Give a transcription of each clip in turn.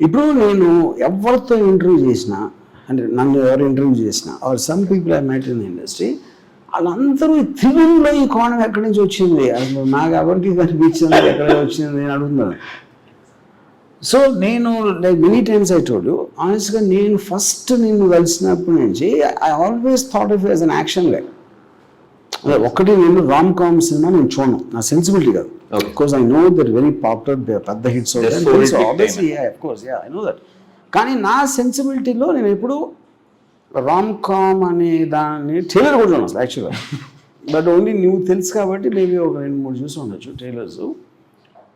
ఇప్పుడు నేను ఎవరితో ఇంటర్వ్యూ చేసినా అంటే నన్ను ఎవరు ఇంటర్వ్యూ చేసినా or some people I met in industry వాళ్ళందరూ త్రిగుణంలో ఈ కోణం ఎక్కడి నుంచి వచ్చింది అసలు నాకు ఎవరికి కనిపించింది ఎక్కడ వచ్చింది నేను అడుగుతున్నాను. సో నేను like many times I told you ఆనెస్ట్గా నేను ఫస్ట్ నిన్ను కలిసినప్పటి నుంచి I always thought of as an action guy. ఒకటి నేను రామ్ కామ్ సినిమా నేను చూడను, నా సెన్సిబిలిటీ కాదు. Because I know that very popular పెద్ద హిట్స్ ఐ నో దట్. కానీ నా సెన్సిబిలిటీలో నేను ఎప్పుడు రామ్ కామ్ అనే దాన్ని ట్రైలర్ కూడా చూడను అసలు యాక్చువల్గా. బట్ ఓన్లీ నువ్వు తెలుసు కాబట్టి మేబీ ఒక 2-3 చూసి ఉండొచ్చు trailers.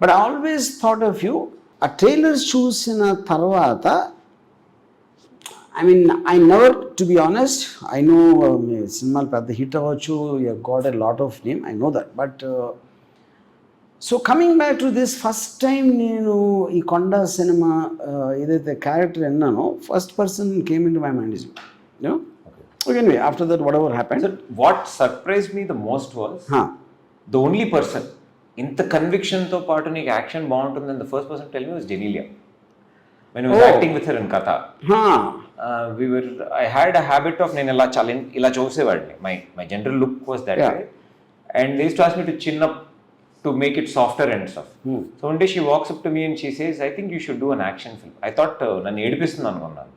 But I always thought of you. ఆ ట్రైలర్స్ చూసిన తర్వాత I mean I never to be honest I know మీ సినిమాలు పెద్ద హిట్ అవ్వచ్చు, you got a lot of name, I know that. But so coming back to this first time నేను ఈ కొండ సినిమా ఏదైతే క్యారెక్టర్ విన్నానో first person came into my mind is you. Anyway, after that whatever happened. Sir, what surprised me the most was the only person ఇంత conviction తో పాటు నీకు యాక్షన్ బాగుంటుందని the first person to tell me was Genelia. When I was acting with her in Katha. I had a habit of నేను ఇలా చూసేవాడిని. My general look was that way. And they used to ask me to chin up to make it softer and stuff. So one day she walks up to me and she says, I think you should do an action film. I thought నన్ను ఏడిపిస్తుంది అనుకున్నాను.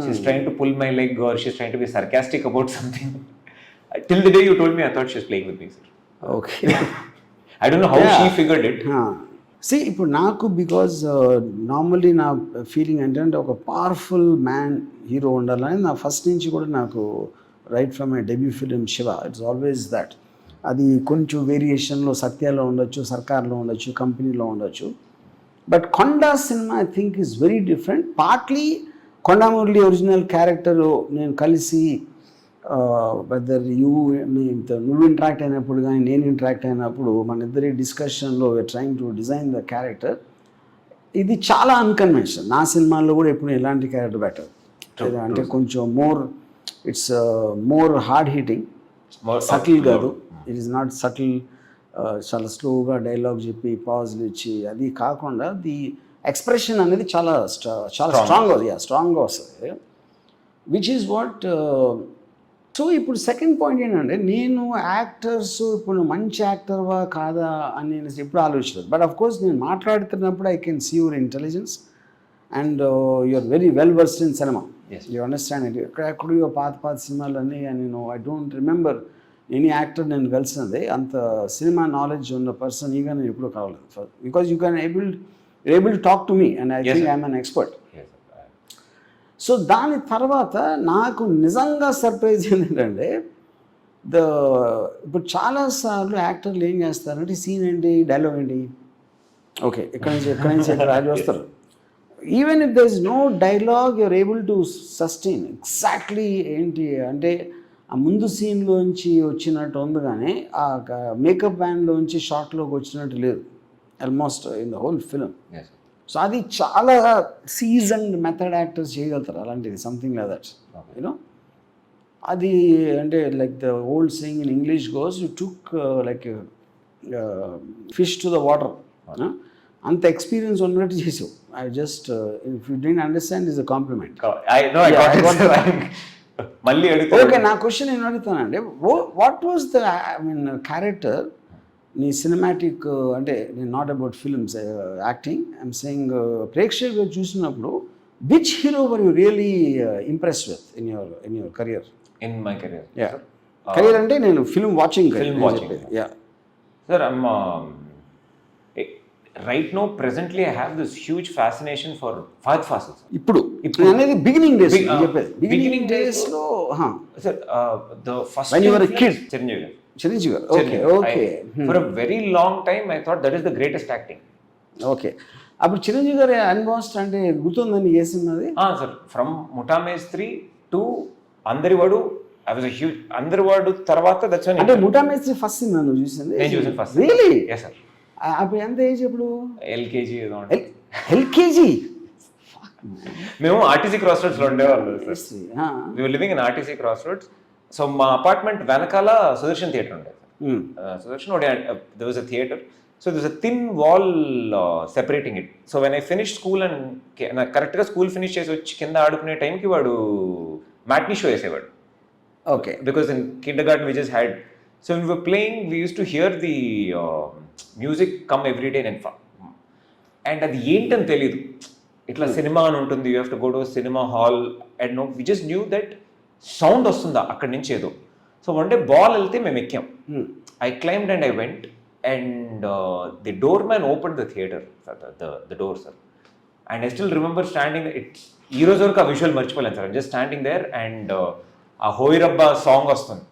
She's trying to pull my leg or she's trying to be sarcastic about something. Till the day you told me, I thought she was playing with me, sir. Okay. I don't know how she figured it. See, ఇప్పుడు నాకు because normally నా feeling ఏంటంటే ఒక powerful man hero ఉండాలని నా first నుంచి కూడా నాకు right from my debut film Shiva it's always that. అది కొంచెం వేరియేషన్లో సత్యాలో ఉండొచ్చు, సర్కార్లో ఉండొచ్చు, కంపెనీలో ఉండొచ్చు. బట్ కొండ cinema I think is very different. Partly Konda Murali original character నేను కలిసి వెదర్ నువ్వు ఇంటరాక్ట్ అయినప్పుడు కానీ నేను ఇంటరాక్ట్ అయినప్పుడు మన ఇద్దరి డిస్కషన్లో trying to design the character. ఇది చాలా అన్కన్వెన్షనల్. నా సినిమాల్లో కూడా ఎప్పుడు ఎలాంటి క్యారెక్టర్ బెటర్ అంటే కొంచెం it's more hard hitting, subtle కాదు. ఇట్ ఈస్ నాట్ సటిల్, చాలా స్లోగా డైలాగ్ చెప్పి పాజ్లు ఇచ్చి అది కాకుండా ది ఎక్స్ప్రెషన్ అనేది చాలా స్ట్రాంగ్గా వస్తుంది, విచ్ ఈజ్ వాట్. సో ఇప్పుడు సెకండ్ పాయింట్ ఏంటంటే నేను యాక్టర్స్ ఇప్పుడు మంచి యాక్టర్వా కాదా అని నేను ఎప్పుడు ఆలోచించలేదు. బట్ ఆఫ్ కోర్స్ నేను మాట్లాడుతున్నప్పుడు I can see your intelligence and you're very well versed in cinema. You understand it. ఎక్కడెక్కడో పాత సినిమాలన్నీ నేను I don't remember any actor నేను కలిసినది అంత సినిమా నాలెడ్జ్ ఉన్న పర్సన్ ఈగా నేను ఎప్పుడూ కావలేదు. Because you can able to talk to me and I think I'm an expert. So దాని తర్వాత నాకు నిజంగా సర్ప్రైజ్ ఏంటంటే ఇప్పుడు చాలాసార్లు యాక్టర్లు ఏం చేస్తారంటే సీన్ ఏంటి, డైలాగ్ ఏంటి, ఓకే ఎక్కడి నుంచి రాజు వస్తారు. Even if there is no dialogue you're able to sustain exactly ఏంటి అంటే ఆ ముందు సీన్లోంచి వచ్చినట్టు ఉంది కానీ ఆ మేకప్ బ్యాన్లోంచి షార్ట్లోకి వచ్చినట్టు లేదు almost in the whole film. So అది చాలా సీజన్డ్ మెథడ్ యాక్టర్స్ చేయగలుగుతారు అలాంటిది, సంథింగ్ లైక్ దట్ యూనో. అది అంటే like the old saying in English goes you took like fish to the water. అంత ఎక్స్పీరియన్స్ ఉన్నట్టు చేసావు. I just if you didn't understand is a compliment. మళ్ళీ okay, నా question నేను అడుగుతానండి, what was the I mean character నీ cinematic అంటే నేను not about films acting I'm saying ప్రేక్షకులు చూసినప్పుడు which hero were you really impressed with in your career? In my career career అంటే నేను film watching sir. I'm right no presently I have this huge fascination for Fahadh Faasil. ఇప్పుడు అనేది beginning days చెప్పేది. Beginning డేస్లో sir the first when you were a kid. Chiranjeevi garu. Okay. For a very long time I thought that is the greatest acting. Okay. అప్పుడు చిరంజీవి గారి అన్వాస్ట్ అంటే గుర్తుందని ఏ సినిమాది? Sir from Muthamestri to Andarivadu I was a huge Andarivadu తర్వాత that's when అంటే Muta Mestri first cinema నువ్వు చూసింది? నేను చూసాను ఫస్ట్. రియల్లీ? yes sir. అప్పుడు ఎంత ఏజ్ అప్పుడు? ఎల్కేజీ ఏదో ఎల్కేజీ. మేము ఆర్టీసీ క్రాస్ రోడ్స్ లో ఉండేవాళ్ళు. we were living in RTC cross roads. So మా అపార్ట్మెంట్ వెనకాల సుదర్శన్ థియేటర్ ఉండేది. Sudarshan there was a theatre. So this a thin wall separating it. So when I finish school and నాకు కరెక్ట్గా school finish చేసి వచ్చి కింద ఆడుకునే టైంకి వాడు మ్యాట్నీ షో వేసేవాడు. ఓకే. Because in kindergarten we just had, so when we were playing we used to hear the music come every day and అది ఏంటని తెలియదు. ఇట్లా సినిమా అని ఉంటుంది, you have to go to cinema hall and no we just knew that sound వస్తుందా అక్కడి నుంచి ఏదో. సో వన్ డే బాల్ వెళ్తే మేము ఎక్కాం. I climbed and I went and the doorman open the theatre, the door sir. And I still remember standing, it's ఈ రోజు వరకు ఆ విజువల్ మర్చిపోలేను sir. Just standing there and ఆ హోయిరబ్బా సాంగ్ వస్తుంది,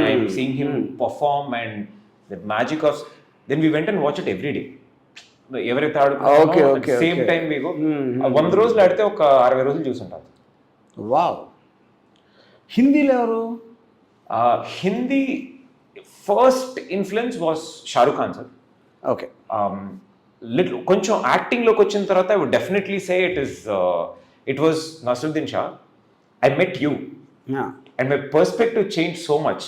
I'm seeing him perform and the magic of. Then we went and watch it every day. ఎవరైతే ఆడుకుంటారో సేమ్ టైం మీకు 100 రోజులు ఆడితే ఒక 60 రోజులు చూసుంటారు. వావ్. హిందీలో ఎవరు? Hindi first influence was Shahrukh Khan sir. Okay. Little కొంచెం యాక్టింగ్లోకి వచ్చిన తర్వాత I would definitely say it was Naseeruddin Shah. I met you and my perspective changed so much.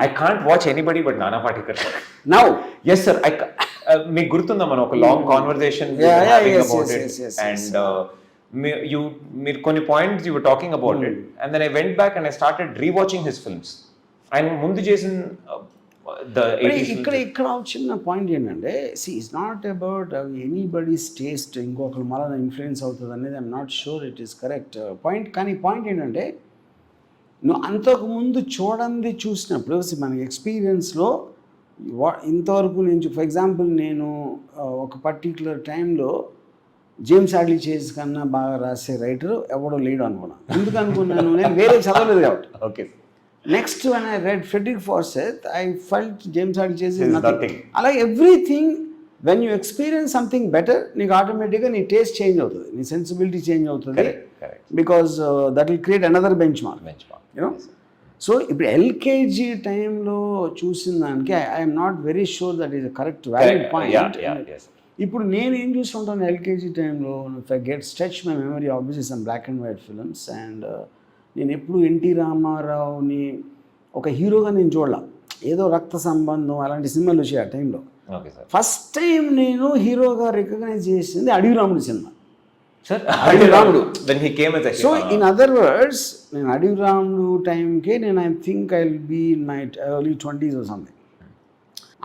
I can't watch anybody but Nana Patekar. Now? Yes sir. మీకు గుర్తుందా మనం ఒక long conversation about it and మీరు కొన్ని points you were talking about it and then I went back and I started rewatching his films. ఆయన ముందు చేసిన ఇక్కడ చిన్న పాయింట్ ఏంటంటే, see it's not about anybody's taste ఇంకొకరు మళ్ళీ ఇన్ఫ్లుయెన్స్ అవుతుంది అనేది I'm not sure it is correct point. కానీ పాయింట్ ఏంటంటే, నువ్వు అంతకుముందు చూడండి చూసినప్పుడు మన ఎక్స్పీరియన్స్లో ఇంతవరకు నేను ఫర్ ఎగ్జాంపుల్ నేను ఒక పర్టిక్యులర్ టైంలో జేమ్స్ ఆడ్లీ చేజ్ కన్నా బాగా రాసే రైటర్ ఎవడో లేడు అనుకున్నాను. ఎందుకు అనుకున్నాను, నేను వేరే చదవలేదు కాబట్టి. Okay. Next when I read Frederick Forsyth I felt James Hadley Chase is nothing. అలాగే everything when you experience something better నీకు ఆటోమేటిక్గా నీ టేస్ట్ చేంజ్ అవుతుంది, నీ సెన్సిబిలిటీ చేంజ్ అవుతుంది. Because that will create another benchmark, you know. So ఇప్పుడు LKG టైంలో చూసిన దానికి I'm not very sure that is correct valid point. ఇప్పుడు నేను ఏం చూస్తుంటాను ఎల్కేజీ టైంలో, if I get stretch my memory obviously some black and white films, and నేను ఎప్పుడు ఎన్టీ రామారావుని ఒక హీరోగా నేను చూడాల, ఏదో రక్త సంబంధం అలాంటి సినిమాలు వచ్చాయి ఆ టైంలో. ఫస్ట్ టైం నేను హీరోగా రికగ్నైజ్ చేసింది అడవి రాముడు సినిమా. అడవి రాముడు. సో ఇన్ అదర్ వర్డ్స్ నేను అడవి రాముడు టైంకే నేను I think I will be in my early 20s or something.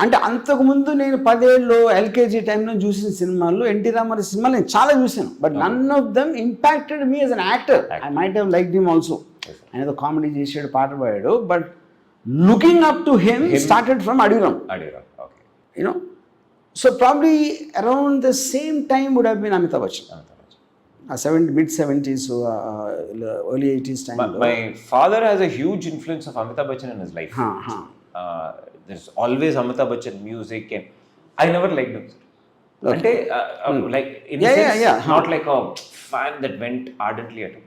అంటే అంతకుముందు నేను 10 ఏళ్ళు ఎల్కేజీ టైంలో చూసిన సినిమాల్లో ఎన్టీ రామారావు సినిమాలు నేను చాలా చూసాను, but none of them impacted me as an actor. I might have liked him also. ఆయన ఏదో కామెడీ చేసాడు, పాట పాడాడు, but looking up to him started from Adavi Ramudu, you know. So probably around the same time would have been Amitabh Bachchan. Mid-70s, early 80s time. My father has a huge influence of Amitabh Bachchan in his life. There's always Amitabh Bachchan music, and I never liked him. Okay. Like in a sense, not like a fan that went ardently at him.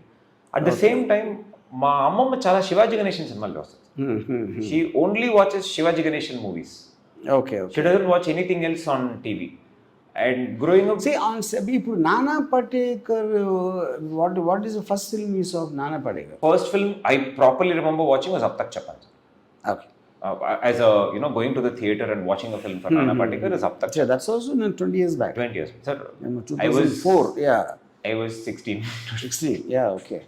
At the same time, మా అమ్మమ్మ చాలా శివాజీ గణేషన్ సినిమాలు వస్తుంది. She only watches Shivaji Ganeshan movies. Okay. She doesn't watch anything else on TV. And growing up, see on ఇప్పుడు నానా Patekar, what is the first film you saw of Nana Patekar? First film I properly remember watching was Ab Tak Chapan. Okay. As a going to the theater and watching a film for Nana Patekar is Ab Tak Chapan. Yeah, that's also 20 years back. 20 years. Sir, 2004. I was 16. 16. Yeah, okay.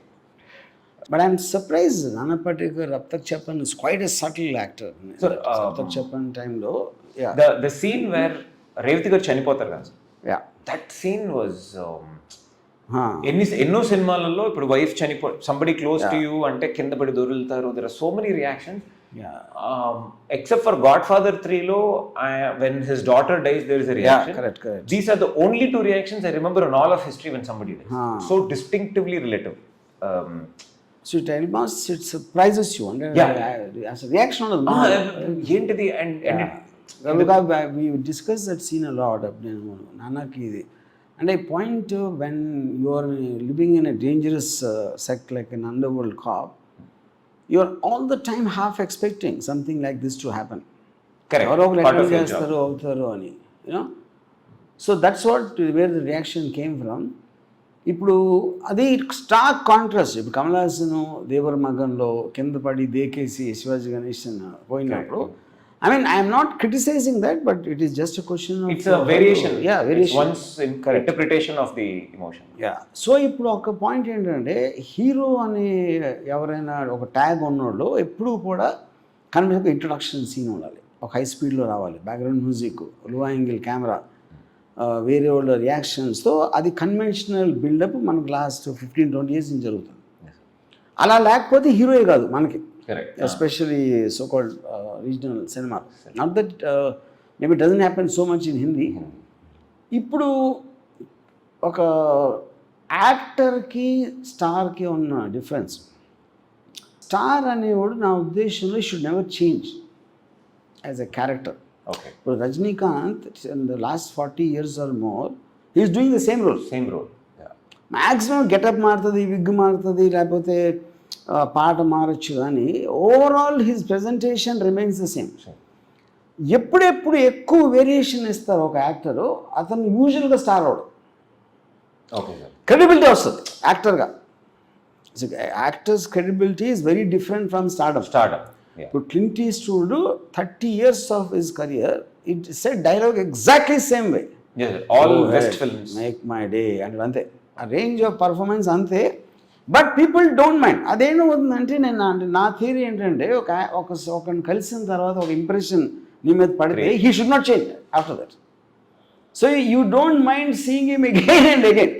But I'm surprised Nana Patekar, Ab Tak Chapan is quite a subtle actor. Sir, Ab Tak Chapan time lo, yeah. The scene where Revathi గారు చనిపోతారు కదా, that scene was ఎన్నో సినిమాలలో ఇప్పుడు wife somebody close to you అంటే కింద పడి దొరులుతారు. There are so many reactions. Except for Godfather 3లో when his daughter dies there is a reaction. Correct. These are the only 2 reactions I remember in all of history when somebody dies. So distinctively relative. So it surprises you. As a reaction on ఏంటిది and we discussed that scene a lot. Nanaki, and I point to when you are living in a dangerous sect like an underworld cop, you are all the time half expecting something like this to happen. Correct. Part of your job. You know, so that's where the reaction came from. ఇప్పుడు అది Stark contrast. ఇప్పుడు కమల్ హాసన్ దేవర మగన్లో కింద పడి దేకేసి శివాజీ గణేషన్ పోయినప్పుడు I mean, I am not criticizing that, but it is just a question of... It's a variation. Yeah, variation. It's one's interpretation of the emotion. Yeah so ఇప్పుడు ఒక point ఏంటంటే hero అని ఎవరైనా ఒక ట్యాగ్ ఉన్నోళ్ళు ఎప్పుడూ కూడా కనుక ఇంట్రొడక్షన్ సీన్ ఉండాలి, ఒక హై స్పీడ్లో రావాలి, background music, low angle camera, వేరే వాళ్ళ రియాక్షన్స్తో అది కన్వెన్షనల్ బిల్డప్ మనకు లాస్ట్ 15-20 years నుంచి జరుగుతుంది. అలా లేకపోతే హీరోయే కాదు మనకి, especially so called regional cinema. Not that maybe doesn't happen so much in Hindi. ఇప్పుడు ఒక యాక్టర్కి స్టార్కి ఉన్న డిఫరెన్స్, స్టార్ అనేవాడు నా ఉద్దేశంలో should never change as a character. Okay, ఇప్పుడు Rajinikanth in the last 40 years or more he is doing the same role. Maximum getup మారుతుంది, wig మారుతుంది, లేకపోతే పాట మారచ్చు, కానీ overall his presentation remains the same. ఎప్పుడెప్పుడు ఎక్కువ వేరియేషన్ ఇస్తారు ఒక యాక్టరు, అతను యూజువల్గా స్టార్ అవడు. ఓకే సార్, క్రెడిబిలిటీ వస్తుంది యాక్టర్గా. Actors credibility is very different from stardom. ఇప్పుడు Clint Eastwood 30 years of his career it said dialogue exactly same way, all best films, make my day అంటే అంతే, ఆ రేంజ్ ఆఫ్ పర్ఫార్మెన్స్ అంతే. But people don't mind. అదేమవుతుందంటే నా theory ఏంటంటే ఒకరిని కలిసిన తర్వాత ఒక ఇంప్రెషన్ నీ మీద పడితే he should not change after that. So you don't mind seeing him again and again.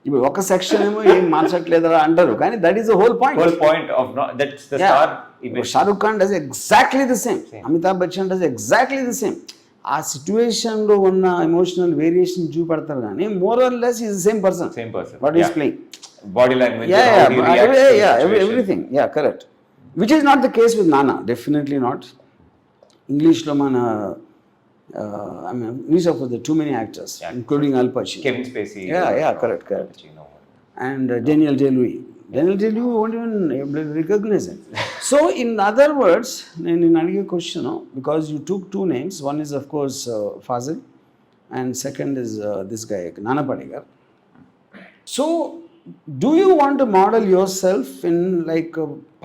ఇప్పుడు ఒక సెక్షన్ ఏమో ఏం మార్చట్లేదు అంటారు, కానీ that is the whole point of that's the star image. Shahrukh Khan does exactly the same, Amitabh Bachchan does exactly the same. ఆ సిచ్యువేషన్లో ఉన్న emotional variation చూపెడతారు, కానీ more or less is the same person what is playing. Body language, everything, correct, which is not the case with Nana, definitely not. English lo mana I mean English of the too many actors, including Al Pacino, Kevin Spacey, correct, and Daniel Day-Lewis won't even recognize it. So in other words, nenu adige question, because you took two names, one is of course Fazil and second is this guy Nana Patekar. So do you want to model yourself in like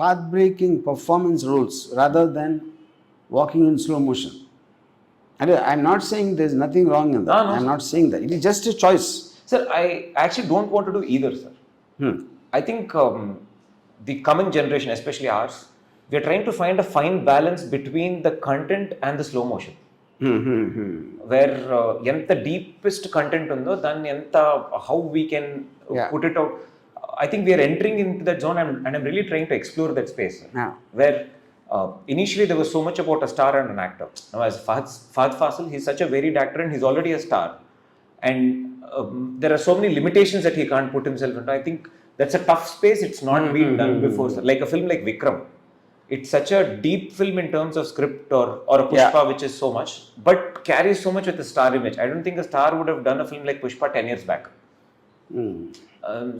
path-breaking performance roles rather than walking in slow motion? And I'm not saying there's nothing wrong in that. No. I'm not saying that. It is just a choice. Sir, I actually don't want to do either, sir. I think the coming generation, especially ours, we are trying to find a fine balance between the content and the slow motion. Where ఎంత deepest content ఉందో దాన్ని ఎంత how we can put it out. I think we are entering into that zone, and I'm really trying to explore that space. Where initially there was so much about a star and an actor. Now as Fahad Faasil, he's such a varied actor and he's already a star, and there are so many limitations that he can't put himself into. I think that's a tough space. It's not been done before. So like a film like Vikram, it's such a deep film in terms of script, or a Pushpa, which is so much, but carries so much with the star image. I don't think a star would have done a film like Pushpa 10 years back.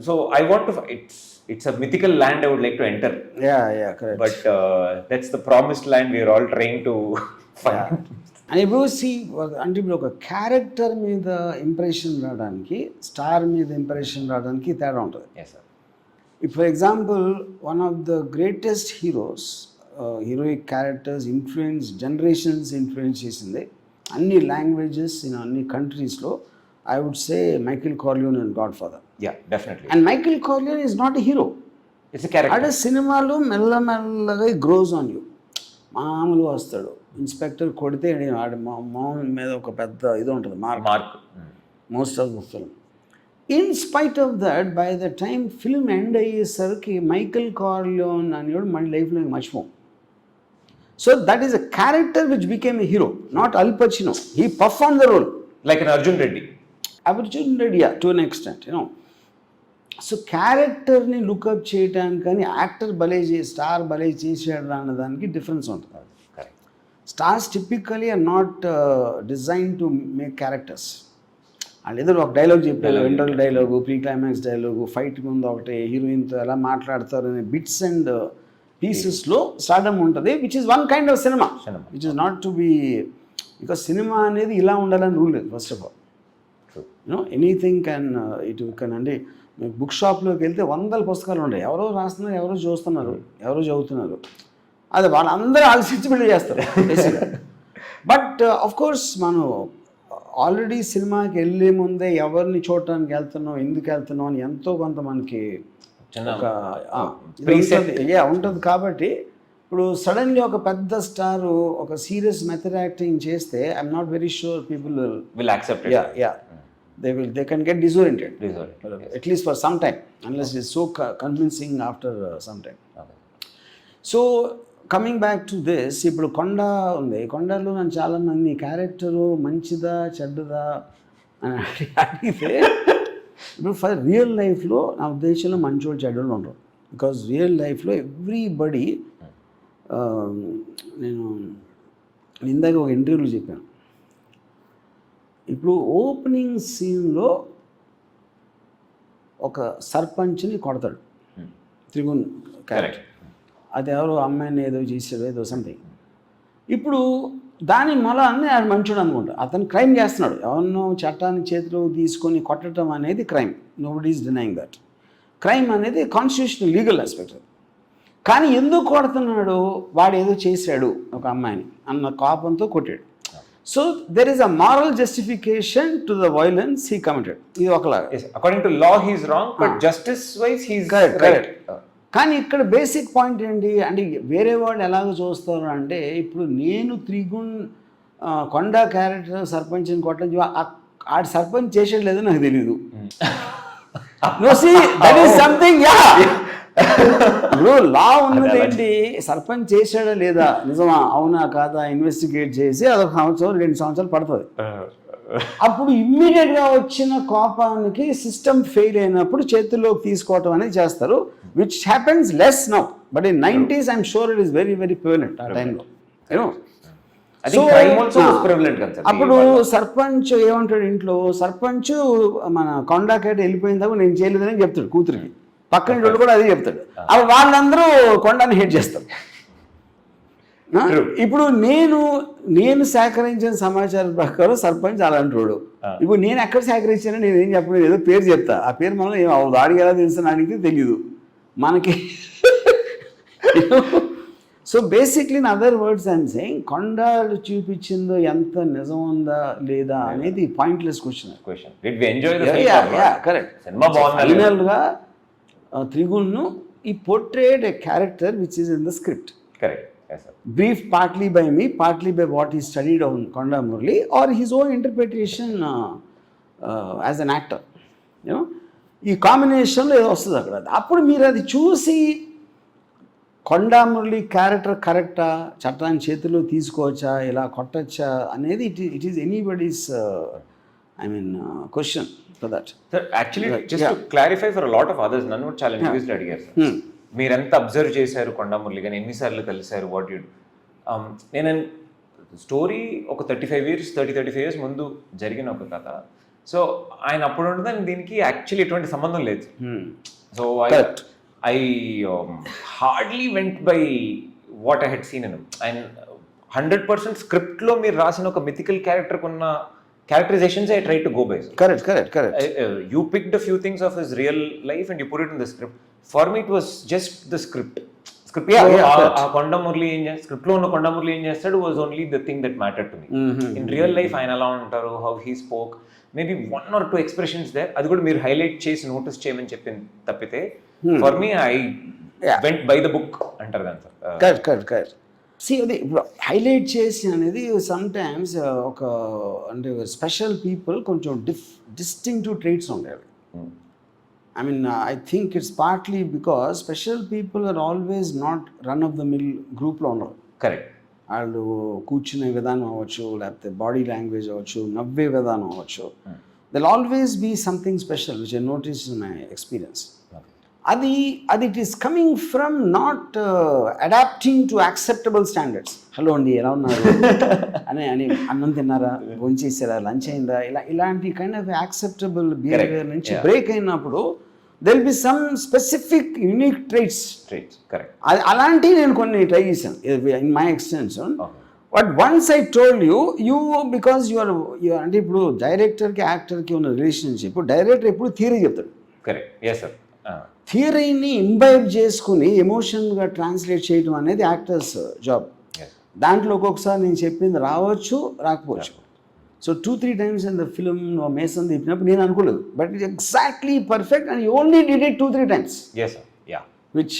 So I want to, it's a mythical land I would like to enter. Correct. But that's the promised land we are all trying to find. And if you see, అంటే ఇప్పుడు ఒక character మీద impression రావడానికి star మీద impression రావడానికి తేడా ఉంటుంది. Yes sir. If for example one of the greatest heroes, heroic characters influence generations influence చేసింది అన్ని లాంగ్వేజెస్ ఇన్ అన్ని కంట్రీస్లో, I would say Michael Corleone and Godfather. Yeah, definitely. And Michael Corleone is not a hero. It's a character. అదే సినిమాలో మెల్లమెల్లగా గ్రోజ్ on you. మామూలుగా వస్తాడు, inspector కొడితే ఆడి మామూలు మీద ఒక పెద్ద ఇది ఉంటుంది, mark most of the film. In spite of that, by the time film end అయ్యేసరికి మైకల్ కార్లియోన్ అనేవాడు మన లైఫ్లో మర్చిపోం. So that is a character which became a hero, not Al Pacino. He perform the role like an Arjun Reddy, to an extent, so క్యారెక్టర్ని look up చేయడానికి కానీ actor star భలే చేసాడు అన్నదానికి డిఫరెన్స్ ఉంటుంది. Stars typically are not design to make characters. వాళ్ళు ఏదో ఒక డైలాగ్ చెప్పారు, interval dialogue, pre climax dialogue, fight ముందు ఒకటి, హీరోయిన్తో ఎలా మాట్లాడతారు అనే బిట్స్ అండ్ పీసెస్లో స్టార్డమ్ ఉంటుంది, which is one kind of cinema, which is not to be, because cinema అనేది ఇలా ఉండాలని రూల్ లేదు. First of all anything can అంటే మీకు బుక్ షాప్లోకి వెళ్తే 100 పుస్తకాలు ఉంటాయి, ఎవరో రాస్తున్నారు, ఎవరో చూస్తున్నారు, ఎవరో చదువుతున్నారు, అది వాళ్ళందరూ ఆలోచించి బిల్డ్ చేస్తారు బేసిక్గా. బట్ ఆఫ్ కోర్స్ మనం ఆల్రెడీ సినిమాకి వెళ్ళే ముందే ఎవరిని చూడటానికి వెళ్తున్నాం, ఎందుకు వెళ్తున్నాం అని ఎంతో కొంత మనకి ఒక ఉంటుంది. కాబట్టి ఇప్పుడు సడన్లీ ఒక పెద్ద స్టార్ ఒక సీరియస్ మెథడ్ యాక్టింగ్ చేస్తే I'm not very sure people will accept they can get disoriented at least for some time unless it's so convincing after some time. So coming back to this, ఇప్పుడు కొండ ఉంది, కొండలో నన్ను చాలామంది character మంచిదా చెడ్డదా అని అడిగితే ఇప్పుడు ఫర్ రియల్ లైఫ్లో నా ఉద్దేశంలో మంచోళ్ళు చెడ్డలు ఉండరు. బికాజ్ రియల్ లైఫ్లో ఎవ్రీబడి, నేను ఇందాక ఒక ఇంటర్వ్యూలో చెప్పాను, ఇప్పుడు ఓపెనింగ్ సీన్లో ఒక సర్పంచ్ని కొడతాడు త్రిగుణ్ క్యారెక్టర్, అది ఎవరో అమ్మాయిని ఏదో చేసాడు ఏదో సంథింగ్. ఇప్పుడు దాని అన్నీ ఆయన మంచోడు అనుకుంటా, అతను క్రైమ్ చేస్తున్నాడు, ఎవరినో చట్టాన్ని చేతిలో తీసుకొని కొట్టడం అనేది crime, nobody is denying that. Crime అనేది కాన్స్టిట్యూషనల్ లీగల్ ఆస్పెక్ట్. కానీ ఎందుకు కొడుతున్నాడు, వాడు ఏదో చేశాడు ఒక అమ్మాయిని అన్న కోపంతో కొట్టాడు. So there is a moral justification to the violence he committed. ఇది ఒకలాగా according to law he is wrong, but justice wise he is correct. కానీ ఇక్కడ బేసిక్ పాయింట్ ఏంటి అంటే, వేరే వాళ్ళు ఎలాగ చూస్తారు అంటే, ఇప్పుడు నేను త్రిగుణ్ కొండ క్యారెక్టర్ సర్పంచ్ని కొట్టడం ఆడు సర్పంచ్ చేసేది లేదో నాకు తెలీదు. That is something. ఇప్పుడు లా ఉన్నది ఏంటి, సర్పంచ్ చేశాడా లేదా నిజమా అవునా కాదా ఇన్వెస్టిగేట్ చేసి అదొక సంవత్సరం 2 సంవత్సరాలు పడుతుంది. అప్పుడు ఇమ్మీడియట్గా వచ్చిన కోపానికి సిస్టమ్ ఫెయిల్ అయినప్పుడు చేతుల్లోకి తీసుకోవటం అనేది చేస్తారు, which happens less now. But in 90s I'm sure it is very very prevalent ఆ టైంలో. అప్పుడు సర్పంచ్ ఏమంటాడు ఇంట్లో, సర్పంచ్ మన కొండకేట వెళ్ళిపోయిన తర్వాత నేను చేయలేదని చెప్తాడు కూతురికి, పక్కన వాళ్ళు కూడా అదే చెప్తాడు. అప్పుడు వాళ్ళందరూ కొండని హేట్ చేస్తారు. ఇప్పుడు నేను సేకరించిన సమాచారం ప్రకారం సర్పంచ్ అలాంటి వాడు. ఇప్పుడు నేను ఎక్కడ సేకరించానో నేను ఏం చెప్పలేదు, ఏదో పేరు చెప్తా, ఆ పేరు మనం ఏం దాడికి ఎలా తెలుసు అడిగితే తెలియదు మనకి. So basically in other words I'm saying, కొండలు చూపించిందో ఎంత నిజం ఉందా లేదా అనేది పాయింట్లెస్ క్వశ్చన్. కరెక్ట్. ఫైనల్గా త్రిగుణ్ను ఈ portrayed a character which is in the script. Correct. Briefed partly by me, partly by what he studied on Konda Murali or his own interpretation as an actor. You know, ఈ కాంబినేషన్లో ఏదో వస్తుంది అక్కడ. అప్పుడు మీరు అది చూసి కొండా మురళి క్యారెక్టర్ కరెక్టా, చట్టాన్ని చేతిలో తీసుకోవచ్చా, ఇలా కొట్టచ్చా అనేది it is anybody's question for that. Sir actually just to clarify for lot of others, నన్ను కూడా చాలా ఇంటర్వ్యూస్లో అడిగారు సార్, మీరు ఎంత అబ్జర్వ్ చేశారు కొండా మురళి గారిని, ఎన్నిసార్లు కలిశారు, వాట్ యూ. నేను స్టోరీ ఒక 35 years ముందు జరిగిన ఒక కథ. సో ఆయన అప్పుడు ఉండదని దీనికి యాక్చువల్లీ ఎటువంటి సంబంధం లేదు. So I hardly went by what I had seen in. And 100% స్క్రిప్ట్లో మీరు రాసిన ఒక మిథికల్ క్యారెక్టర్కి ఉన్న characterizations I tried to go by. Correct. You picked a few things of his real life and you put it in the script. For me, it was just the script. Konda Murali script lo unna Konda Murali em chestadu was only the thing that mattered to me. In real life, ayana ela untaru, how he spoke, maybe 1 or 2 expressions there. Adi kuda meer highlight chesi notice cheyamani cheppin tappite. For me, I went by the book antaru gan sir. Correct. See, అది highlight చేసి అనేది sometimes ఒక అంటే special people కొంచెం distinctive traits ఉండేవి. I mean I think it's partly because special people are always not run of the mill గ్రూప్లో ఉండరు. Correct. వాళ్ళు కూర్చునే విధానం అవ్వచ్చు, లేకపోతే బాడీ లాంగ్వేజ్ అవ్వచ్చు, నవ్వే విధానం అవ్వచ్చు, there'll always be something special which I notice in my experience. అది it is coming from not adapting to acceptable standards. Hello అండి ఎలా ఉన్నారు అని అన్నం తిన్నారా, భోంచేసారా, లంచ్ అయిందా, ఇలాంటి కైండ్ ఆఫ్ యాక్సెప్టబుల్ బిహేవియర్ నుంచి బ్రేక్ అయినప్పుడు there will be some specific unique traits. Correct. అలాంటివి నేను కొన్ని ట్రై చేశాను in my extension. But once I told you because you're అంటే ఇప్పుడు డైరెక్టర్కి యాక్టర్కి ఉన్న రిలేషన్షిప్, డైరెక్టర్ ఎప్పుడు థియరీ చెప్తాడు. కరెక్ట్. Yes sir. థియరీని ఇంబైబ్ చేసుకుని ఎమోషన్గా ట్రాన్స్లేట్ చేయడం అనేది యాక్టర్స్ జాబ్. దాంట్లో ఒక్కొక్కసారి నేను చెప్పింది రావచ్చు రాకపోవచ్చు. So 2-3 times in the film మేసన్ తిప్పినప్పుడు నేను అనుకోలేదు, but it exactly perfect and you only did it 2-3 times. Yes, sir. Yeah. Which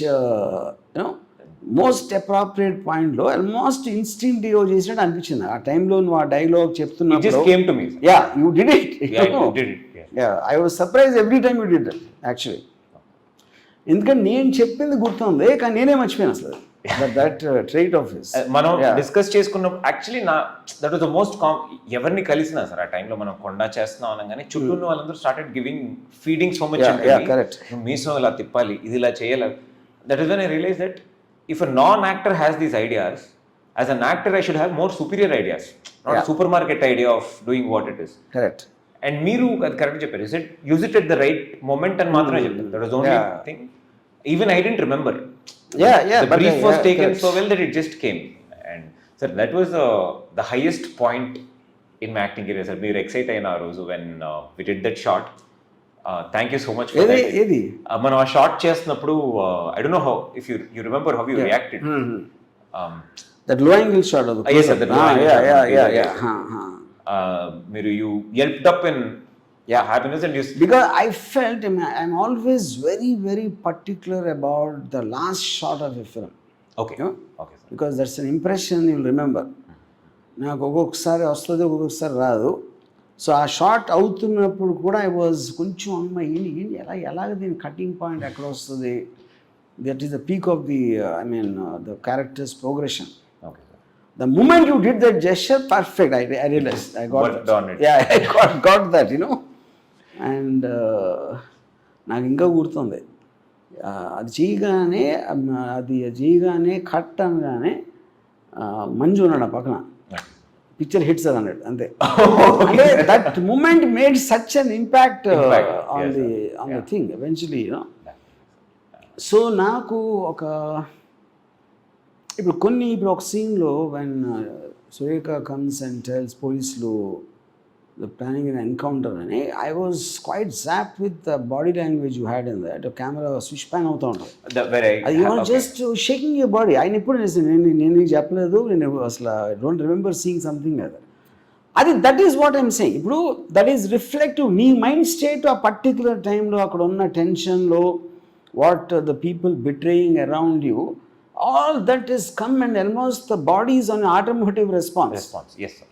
most appropriate పాయింట్లో ఆల్మోస్ట్ ఇన్స్టింక్టివ్ చేసినట్టు అనిపించింది ఆ టైంలో. నువ్వు ఆ డైలాగ్ It just చెప్తున్నప్పుడు came to me, sir. Yeah you did it. Yeah, you did it. Yeah. I was surprise every time you did it actually. ఎందుకంటే నేను చెప్పింది గుర్తుంది కానీ నేనే మర్చిపోయాను అసలు. That trait of his. మనం డిస్కస్ చేసుకున్నప్పుడు actually that was the most ఎవరిని కలిసినా సార్ ఆ టైంలో మనం కొండ చేస్తున్నాం అనగానే చుట్టూ ఉన్న వాళ్ళందరూ started giving feeding so much. Correct. మీసో ఇలా తిప్పాలి, ఇది ఇలా చేయాలి. That is when I realize that if a non actor has these ideas, as an actor I should have more superior ideas, not supermarket idea of doing what it is. Correct. And మీరు అది correct చెప్పారు. Use it at the right moment అని మాత్రమే చెప్పారు. That was only thing. Even I didn't remember. The brief was taken so well that it just came. And sir, that was the highest point in my acting career, sir. We're excited in our rozu when we did that shot. Thank you so much for that. Edi మనం ఆ shot చేస్తున్నప్పుడు I don't know how, if you remember how you reacted. That low angle shot of the yes sir, that low angle shot. Yeah. మీరు you yelped up in happiness and you, because I felt I'm always very very particular about the last shot of a film. okay You know? okay sir. Because that's an impression you'll remember. నాకు ఒక్కొక్కసారి వస్తుంది ఒక్కొక్కసారి రాదు. So ఆ short అవుతున్నప్పుడు కూడా I was కొంచెం అమ్మ ఏంటి ఎలాగ దీని కటింగ్ పాయింట్ ఎక్కడ వస్తుంది. That is the peak of the the characters progression. Okay sir. The moment you did that gesture, perfect. I realized. I got Worked that. on it. Yeah, I got that, you know. And నాకు ఇంకా గుర్తుంది అది చేయగానే cut అనగానే మంజు ఉన్నాడు పక్కన, picture hits అది అన్నాడు అంతే. అంటే that moment made such an impact on the thing eventually, you know. So నాకు ఇప్పుడు ఒక సీన్లో when Surekha comes and tells పోలీసులు the planning an encounter అని, I was quite zapped with the body language you had in that. Camera switch pan అవుతూ ఉంటుంది. You are just shaking your body. ఆయన ఎప్పుడు నేను చెప్పలేదు, నేను అసలు I don't remember seeing something అది. That is what I'm saying. ఇప్పుడు దట్ ఈస్ రిఫ్లెక్టివ్. నీ మైండ్ స్టేట్ ఆ పర్టికులర్ టైంలో అక్కడ ఉన్న టెన్షన్లో, what the people betraying around you, all that is come and almost the body is on automotive response. Yes sir.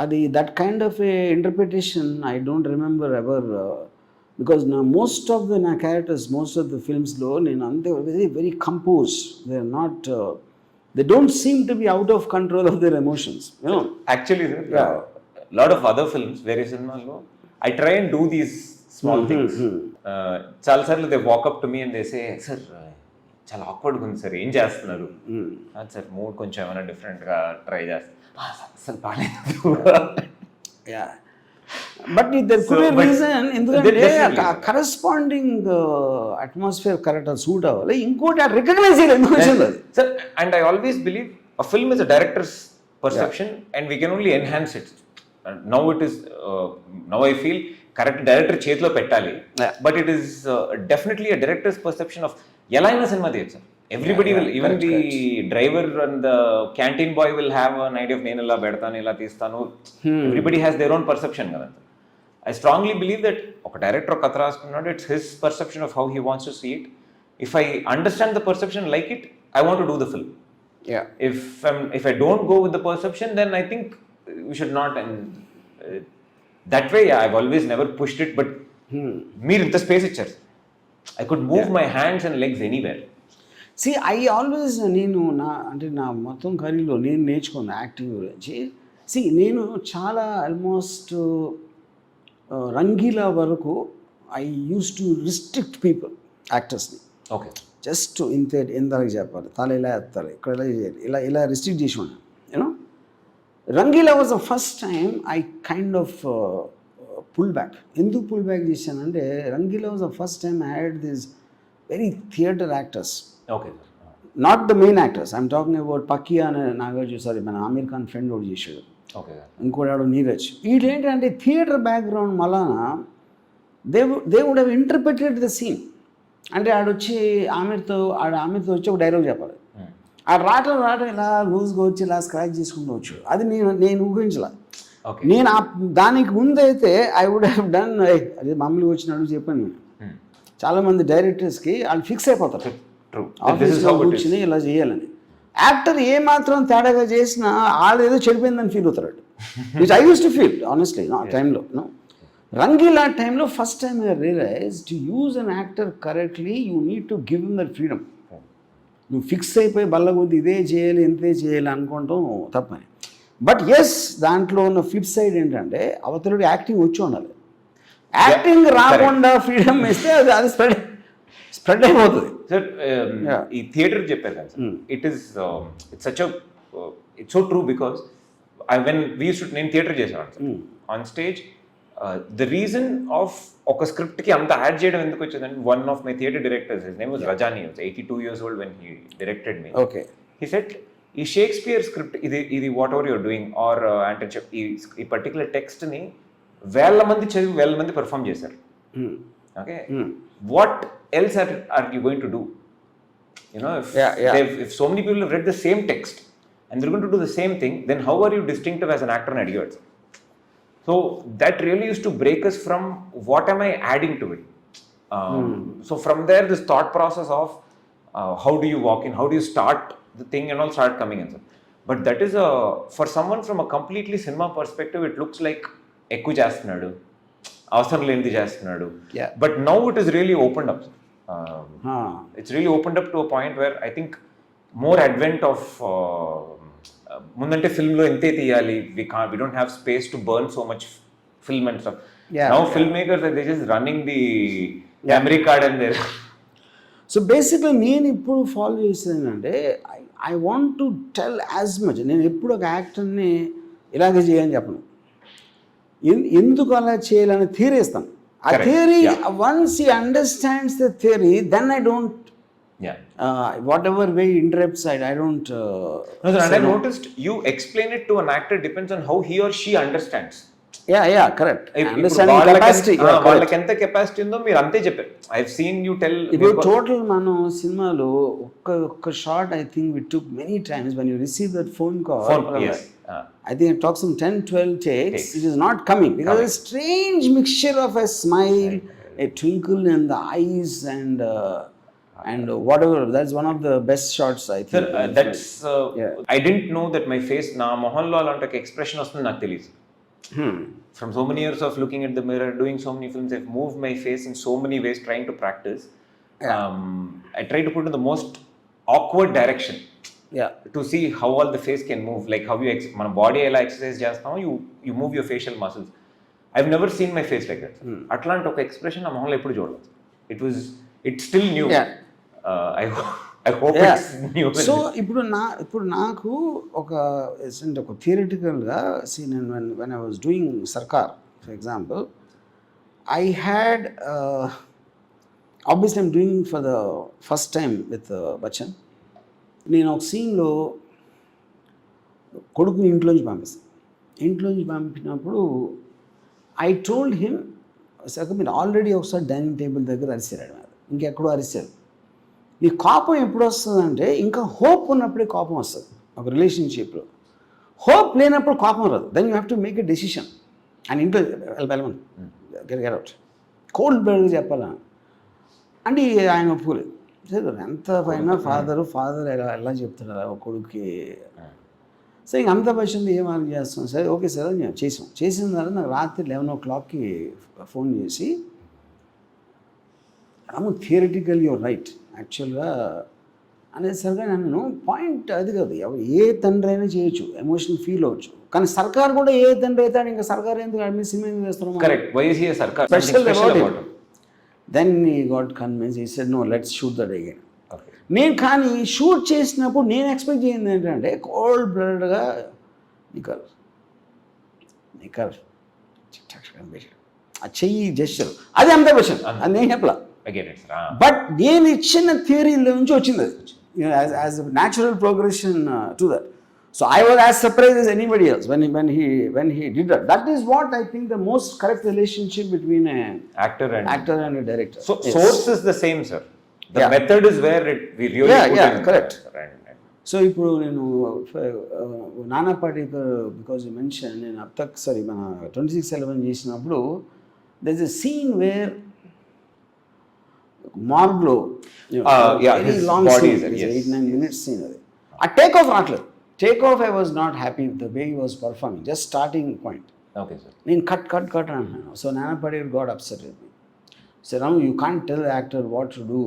అది that kind of a interpretation I don't remember ever, because most of the characters most of the ఫిల్మ్స్లో నేను అంతే very very compose. They are not, they don't seem to be out of control of their emotions, you know. Actually sir, lot of other films, వేరే సినిమాల్లో I try and do these small things. చాలా సార్లు they walk up to me and they say, sir చాలా awkward ఉంది sir, ఏం చేస్తున్నారు? Sir mood కొంచెం ఏమైనా డిఫరెంట్గా ట్రై చేస్తారు. అసలు బాగాలేదు. But there could be reason, ఎందుకంటే కరెస్పాండింగ్ అట్మాస్ఫియర్ కరెక్ట్ సూట్ అవ్వాలి. ఇంకోటి ఆ రికగ్నైజ్ చేయాలి ఎందుకు వచ్చింది sir. And I always believe a film is a director's perception and we can only enhance it. Now it is now I feel correct director చేతిలో పెట్టాలి, but it is definitely a director's perception of ఎలా అయినా cinema తీయచ్చు. Everybody will, even the driver and the canteen boy will have an idea of నేను ఇలా పెడతాను ఇలా తీస్తాను. Everybody has their own perception కదా. I strongly believe that ఒక డైరెక్టర్ ఒక కథ రాసుకున్నాడు, it's his perception of how he wants to see it. If I understand the perception, like it, I want to do the film. If I don't go with the perception, then I think we should not. And that way I've always never pushed it, but మీరు ఇంత space ఇచ్చారు. I could move my hands and legs anywhere. See I always, నేను నా మొత్తం కరీర్లో నేను నేర్చుకున్న acting గురించి. C నేను చాలా ఆల్మోస్ట్ రంగీలా వరకు I use to restrict people, యాక్టర్స్ని. ఓకే. జస్ట్ ఇంతవరకు చెప్పాలి, తల ఇలా ఎత్తాలి, ఇక్కడ ఇలా చేయాలి, ఇలా రిస్ట్రిక్ట్ చేసి ఉన్నాను. You know, Rangeela was the first time I kind of pull back. ఎందుకు పుల్ బ్యాక్ చేశానంటే, Rangeela was the first time I had this very theatre actors. Okay. Not the main actors, I'm talking about పక్కియా అనే Nagarjuna, sorry మన Aamir Khan friend ఒకటి చేశాడు. Okay. ఇంకోటి నీరజ్. వీళ్ళేంటంటే theatre background మళ్ళా they would have interpreted the scene. అంటే ఆడొచ్చి ఆమెతో వచ్చి ఒక డైలాగ్ చెప్పాలి. ఆ రావటం ఇలా లూజ్గా వచ్చి ఇలా స్క్రాచ్ చేసుకుంటూ వచ్చు. అది నేను ఊహించలే. ఓకే. నేను దానికి ముందైతే ఐ వుడ్ హ్యావ్ డన్, అది మామూలుగా వచ్చినట్టు చెప్పాను నేను. చాలామంది డైరెక్టర్స్కి వాళ్ళు ఫిక్స్ అయిపోతారు ఆఫీస్లో కూర్చుని ఇలా చేయాలని. యాక్టర్ ఏమాత్రం తేడాగా చేసినా వాళ్ళు ఏదో చెడిపోయిందని ఫీల్ అవుతారు, which I use to feel honestly నా టైంలో. రంగీలా టైంలో first time I realise to use an actor correctly you need to give him that freedom. నువ్వు ఫిక్స్ అయిపోయి బల్లగొద్ది ఇదే చేయాలి ఇంతే చేయాలి అనుకోవటం తప్పని. బట్ ఎస్, దాంట్లో ఉన్న ఫ్లిప్ సైడ్ ఏంటంటే అవతలుడు యాక్టింగ్ వచ్చి ఉండాలి. యాక్టింగ్ రాకుండా ఫ్రీడమ్ ఇస్తే అది స్ప్రెడ్ అయిపోతుంది. సార్ ఈ థియేటర్ చెప్పారు కదా sir, it's such it's so true because when we use to, నేను థియేటర్ చేసేవాను sir on stage. The reason of ఒక స్క్రిప్ట్కి అంత యాడ్ చేయడం ఎందుకు వచ్చిందంటే, one of my theatre directors, his name was Rajani, he was 82 years old when he directed me. Okay. He said, ఈ Shakespeare script ఇది whatever you're doing or అంటే ఈ పర్టికులర్ టెక్స్ట్ని 1000 మంది చదివి 1000 మంది పెర్ఫామ్ చేశారు. Okay, what else are you going to do? You know, if so many people have read the same text and they're going to do the same thing, then how are you distinctive as an actor and adhered? So that really used to break us from what am I adding to it. So from there, this thought process of how do you walk in, how do you start the thing and all start coming in. But that is for someone from a completely cinema perspective, it looks like ekku chestunadu, avasaram lenidi chestunadu. But now it is really opened up. It's really opened up to a point where I think more advent of ముందంటే ఫిల్మ్లో ఎంతే తీయాలి, we don't have space to burn so much film and stuff. Now filmmakers are just running the memory card and there. So basically నేను ఇప్పుడు follow చేసేదంటే I want to tell as much. నేను ఎప్పుడు ఒక యాక్టర్ని ఇలాగే చేయని చెప్పను, ఎందుకు అలా చేయాలని థియరీ ఇస్తాను. ఆ theory once he understands the theory, then I don't whatever way interrupts, I don't no, sir, and I noticed you explain it to an actor depends on how he or she understands. Yeah, correct. Understanding capacity, వాళ్ళకి ఎంత capacity ఉందో మీరు అంతే చెప్పారు. I have seen you tell. ఇప్పుడు total మనం సినిమాలో ఒక్క shot I think we took many times when you receive that phone call. Yes. I think it talks some 10-12 takes. It is not coming because a strange mixture of a smile, a twinkle in the eyes and whatever. That's one of the best shots I think. Sir, that's I didn't know that my face na mohanlo alante expression vastundi నాకు తెలియదు. From so many years of looking at the mirror, doing so many films, I've moved my face in so many ways trying to practice. I try to put in the most awkward direction to see how all the face can move, like how you మన body ఎలా exercise చేస్తామో you move your facial muscles. I've never seen my face like that. అట్లాంటి ఒక expression నా మొహంలో ఎప్పుడు చూడలేదు. It's still new. I hope it's new. So ఇప్పుడు నాకు ఒక థియరిటికల్గా నేను when I was doing Sarkar, for example, I had obviously I'm doing for the first time with Bachchan. నేను ఒక సీన్లో కొడుకుని ఇంట్లోంచి పంపినప్పుడు I told him, మీరు ఆల్రెడీ ఒకసారి డైనింగ్ టేబుల్ దగ్గర అరిసాడు, ఇంకెక్కడో అరిసారు. ఈ కోపం ఎప్పుడు వస్తుందంటే ఇంకా హోప్ ఉన్నప్పుడే కోపం వస్తుంది. ఒక రిలేషన్షిప్లో హోప్ లేనప్పుడు కోపం రాదు. Then you have to make a decision. And ఇంట్లో వెళ్ళమని గెట్ అవుట్ కోల్డ్ బ్లడ్గా చెప్పాలా అంటే ఆయన ఒప్పుకోలేదు. సరే ఎంత పైన ఫాదర్ ఎలా చెప్తాడు ఒక కొడుక్కి. సరే ఇంక అంత పక్షంలో ఏం ఆర్గ్యూ చేస్తాం. సరే ఓకే సార్ అని చేసిన తర్వాత నాకు రాత్రి 11 o'clockకి ఫోన్ చేసి, థియరిటికల్ యువర్ రైట్ యాక్చువల్గా అనేసరిగా నన్ను పాయింట్ అది కాదు, ఏ తండ్రి అయినా చేయొచ్చు, ఎమోషన్ ఫీల్ అవ్వచ్చు. కానీ సర్కార్ కూడా ఏ తండ్రి అవుతాడు, ఇంకా సర్కార్ ఎందుకు అడ్మిట్ సినిమా ఎందుకు చేస్తున్నాం. Then he got convince, he said no let's shoot that again. నేను కానీ షూట్ చేసినప్పుడు నేను ఎక్స్పెక్ట్ చేయింది ఏంటంటే కోల్డ్ బ్లడ్గా నికర్ ఆ చెయ్యి జెస్చర్ అది అంత క్వశ్చన్, అది నేను చెప్పలా. బట్ నేను ఇచ్చిన థియరీలో నుంచి వచ్చింది అది, as natural progression to that. So I was as surprised as anybody else when he did that. That is what I think the most correct relationship between an actor and a director. So yes. Source is the same, sir. The method is where we really put in. Correct. So ఇప్పుడు నేను నానా Patekar because you mention నేను అబ్తక్ sorry మన 26/11 చేసినప్పుడు there is a scene where మార్గ్లో his long body scene is there, yes. 8-9 minutes scene అది ఆ take off రావట్లేదు. Take off I was not happy with the way he was performing, just starting point. Okay, sir. నేను cut అంటున్నాను. So Nana Patekar got upset with me. So now you can't tell the actor what to do.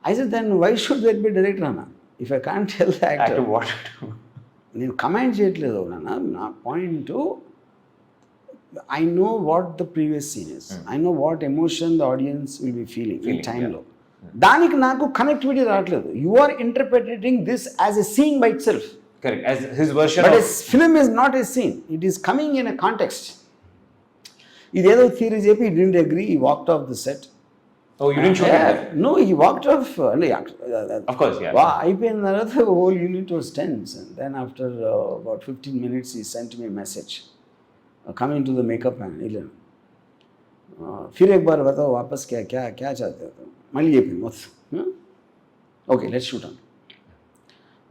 I said, then why should there be director, Anna? If I can't tell the actor, Actor what to do. నేను comment చేయట్లేదు నాన్న. నా point I know what the previous scene is, I know what emotion the audience will be feeling ఈ టైంలో. దానికి నాకు connectivity రావట్లేదు. You are interpreting this as a scene by itself. Correct. As his version but of... a film is not a scene, it is coming in a context. ఇదేదో theory చెప్పి he didn't agree, he walked off the set. Oh, you didn't shoot it? No, he walked off. Of course, yeah. అయిపోయిన తర్వాత the whole unit was tense, and then after about 15 minutes he sent me a message coming to the makeup man. फिर एक बार बताओ वापस क्या चाहते हो. మళ్ళీ చెప్పింది మొత్తం. Okay, let's shoot on.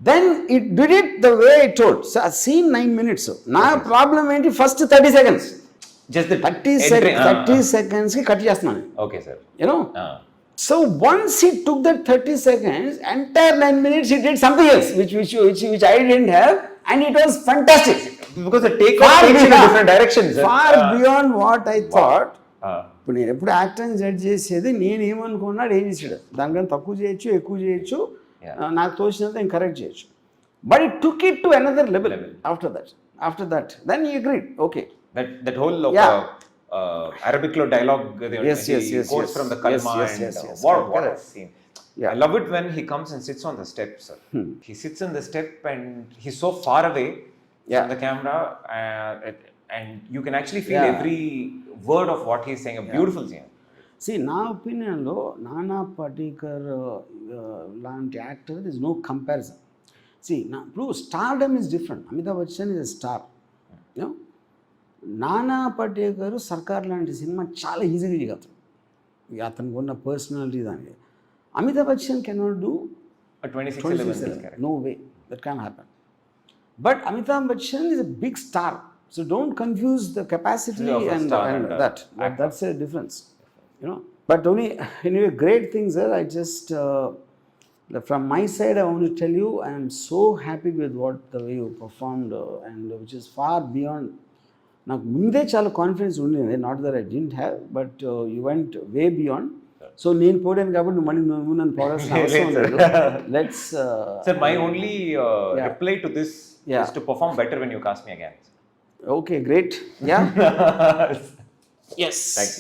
Then it did it the way I told. So I seen 9 minutes. నా ప్రాబ్లం ఏంటి, first 30 seconds. Just the 30 seconds కి కట్ చేస్తున్నాను. Okay, sir. You know? So once he took that 30 seconds, entire 9 minutes he did something else, which I didn't have, and it was fantastic. Because the take-off takes in a different direction, sir. Far beyond what I thought. Uh, ఇప్పుడు నేను ఎప్పుడు యాక్టర్ని judge చేసేది నేను ఏమనుకున్నాడు ఏం చేసాడు, దానికన్నా తక్కువ చేయొచ్చు ఎక్కువ చేయొచ్చు, నాకు తోచినంత నేను కరెక్ట్ చేయొచ్చు. But it took it to another level after that then he agreed. Okay, that whole Arabic lo dialogue, Yes, quotes from the Kalma, what a scene. Yeah. I love it when he comes and sits on the step, sir. He sits on the step and he's so far away from the camera, and you can actually feel every word of what he's saying. A beautiful scene. See, నా ఒపీనియన్లో నానా పాటేకర్ లాంటి actor is no comparison. ఇప్పుడు stardom is different. Amitabh Bachchan is a star. నానా పాటేకర్ సర్కార్ లాంటి cinema చాలా ఈజీగా చేయగలుగుతాడు, అతనికి ఉన్న పర్సనాలిటీ దానికి. Amitabh Bachchan cannot do A 26/11. No way, that can't happen. But Amitabh Bachchan is a big star, so don't confuse the capacity and that. That's a difference, you know. But only anyway, great things, sir. I just from my side I want to tell you I am so happy with what the way you performed, and which is far beyond. నాకు ముందే చాలా confidence ఉండేది, not that I didn't have, but you went way beyond. So నేను పోయాను కాబట్టి మళ్ళీ నువ్వు నన్ను పోవాల్సిన అవసరం లేదు. Let's Sir, my only reply to this is to perform better when you cast me again. Okay, great. Yeah, yes. Thank you.